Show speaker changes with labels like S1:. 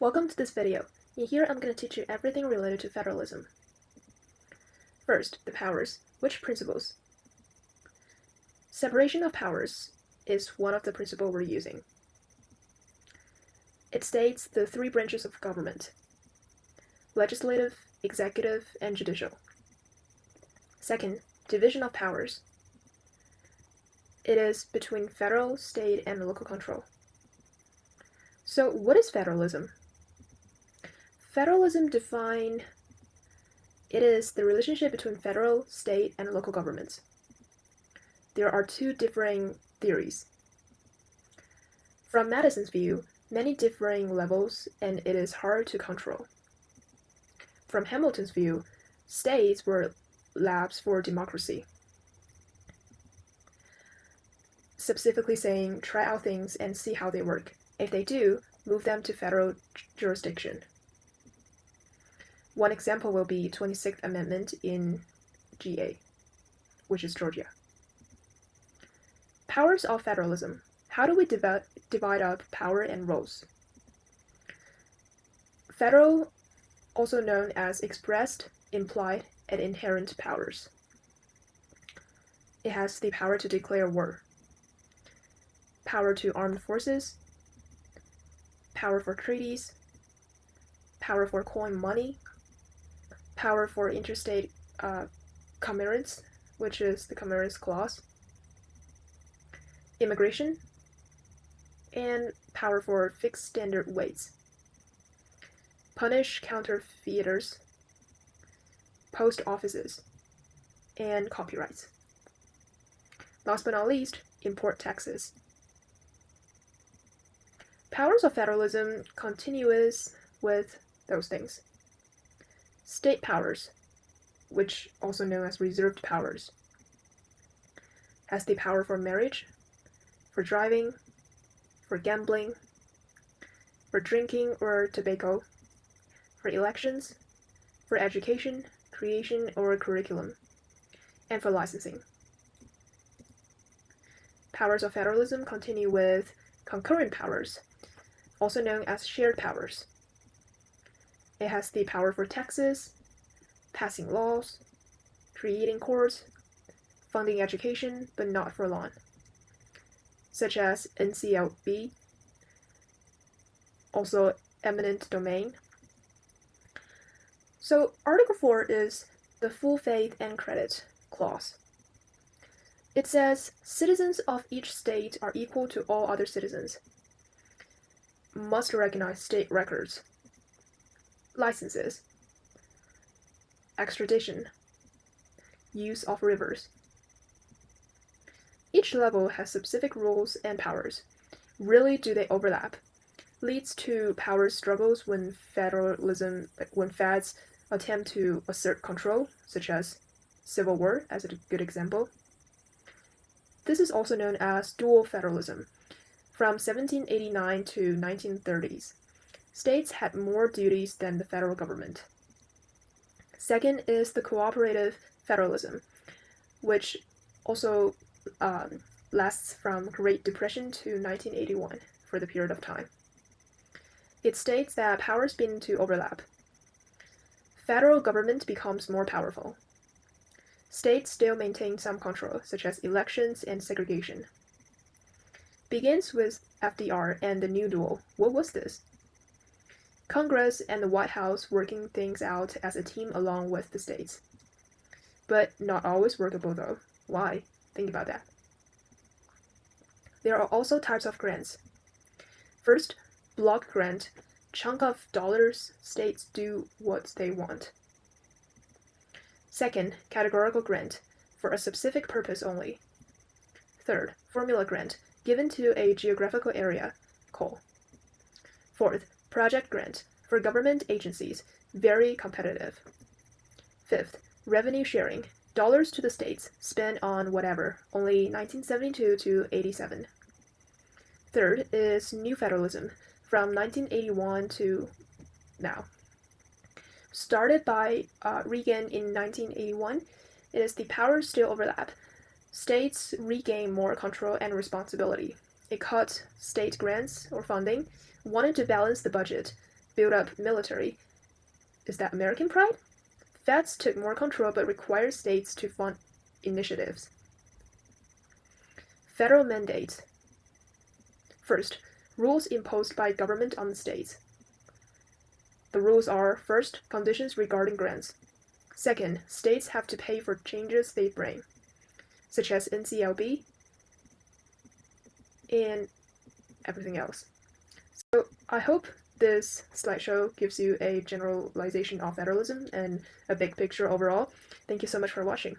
S1: Welcome to this video. In here I'm going to teach you everything related to federalism. First, the powers. Which principles? Separation of powers is one of the principles we're using. It states the three branches of government: legislative, executive, and judicial. Second, division of powers. It is between federal, state, and local control. So what is federalism? Federalism it is the relationship between federal, state, and local governments. There are two differing theories. From Madison's view, many differing levels, and it is hard to control. From Hamilton's view, states were labs for democracy, specifically saying try out things and see how they work. If they do, move them to federal jurisdiction. One example will be 26th Amendment in GA, which is Georgia. Powers of federalism. How do we divide up power and roles? Federal, also known as expressed, implied, and inherent powers. It has the power to declare war, power to armed forces, power for treaties, power for coin money, power for interstate commerce, which is the Commerce Clause, immigration, and power for fixed standard weights, punish counterfeiters, post offices, and copyrights. Last but not least, import taxes. Powers of federalism continues with those things. State powers, which also known as reserved powers, has the power for marriage, for driving, for gambling, for drinking or tobacco, for elections, for education, creation or curriculum, and for licensing. Powers of federalism continue with concurrent powers, also known as shared powers. It has the power for taxes, passing laws, creating courts, funding education, but not for law, such as NCLB, also eminent domain. So Article 4 is the full faith and credit clause. It says citizens of each state are equal to all other citizens, must recognize state records, licenses, extradition, use of rivers. Each level has specific rules and powers. Really, do they overlap? Leads to power struggles when feds attempt to assert control, such as Civil War as a good example. This is also known as dual federalism. From 1789 to 1930s, states had more duties than the federal government. Second is the cooperative federalism, which also lasts from Great Depression to 1981 for the period of time. It states that powers begin to overlap. Federal government becomes more powerful. States still maintain some control, such as elections and segregation. Begins with FDR and the New Deal. What was this? Congress and the White House working things out as a team along with the states. But not always workable though. Why? Think about that. There are also types of grants. First, block grant. Chunk of dollars, states do what they want. Second, categorical grant, for a specific purpose only. Third, formula grant, given to a geographical area, coal. Fourth, project grant, for government agencies, very competitive. Fifth, revenue sharing, dollars to the states, spent on whatever, only 1972 to 87. Third is new federalism, from 1981 to now. Started by Reagan in 1981, it is the powers still overlap. States regain more control and responsibility. It cut state grants or funding, wanted to balance the budget, build up military. Is that American pride? Feds took more control but required states to fund initiatives. Federal mandates. First, rules imposed by government on the states. The rules are, first, conditions regarding grants. Second, states have to pay for changes they bring, such as NCLB and everything else. So I hope this slideshow gives you a generalization of federalism and a big picture overall. Thank you so much for watching.